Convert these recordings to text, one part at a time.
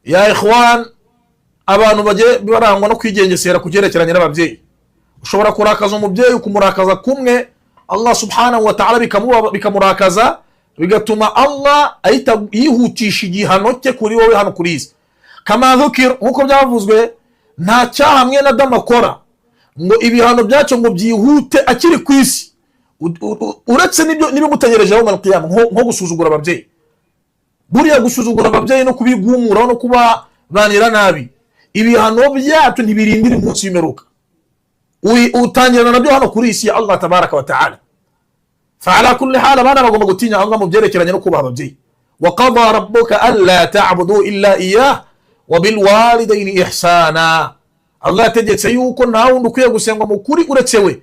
ya ikhwan, abantu baje barangwa no kwigengesera kugerekeranye n'ababyeyi. Ushobora kurakaza umubyeyi ukumurakaza kumwe, Allah subhanahu wa ta'ala bikamurakaza, bigatuma Allah ahita yihutisha igihano cye kuri wowe hano kuri isi. Kama dhukir, nkuko byavuzwe, nta cyaha hamwe na Adamu akora ngo ibihano byacyo ngo byihute akiri ku isi, uretse n'ibimutegerejeho mu qiyama, nko gusuzugura ababyeyi. Buriya gusuzugura ababyeyi no kubigumura no kuba banira nabi, ibihano byacu ntibirindira umunsi w'imperuka, utangirana nabyo hano kuri isi ya Allah tabaraka wa ta'ala. Fa'ala kulli hal, abana bagomba gutinya Allah mu byerekeranye no kubaha ababyeyi. Wa qada rabbuka alla ta'budu illa iyyah wa bil walidayni ihsana. Allah yategetse yuko nta wundi ukwiye gusengwa mu kuri uretse we.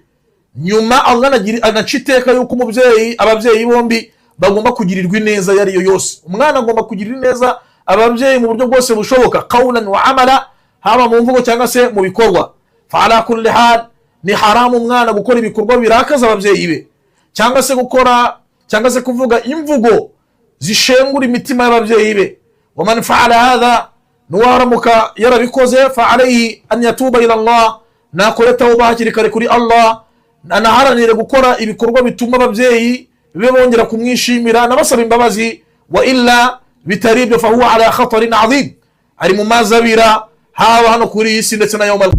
Nyuma Allah anaciteka yuko ababyeyi bombi bagomba kugirirwa neza yariyo yose. Umwana agomba kugirira neza ababyeyi mu buryo bwose bushoboka, qawlan wa amala, haba mu mvugo cyangwa se mu bikorwa. Fa'ala kulli hal, ni haramu umwana gukora ibikorwa birakaza ababyeyi be, cyangwa se kuvuga imvugo zishengura imitima y'ababyeyi be. Wa man fa'ala hadha, nuwaramuka yarabikoze, fa alayhi an yatuba ila Allah, nakore tawba hakiri kare kuri Allah, anaharanire gukora ibikorwa bituma ababyeyi be bongera kumwishimira nabasaba imbabazi. Wa illa bitaribyo fa huwa ala khatarin azim, ari mu mazabira haba hano kuri isi ndetse na yawmal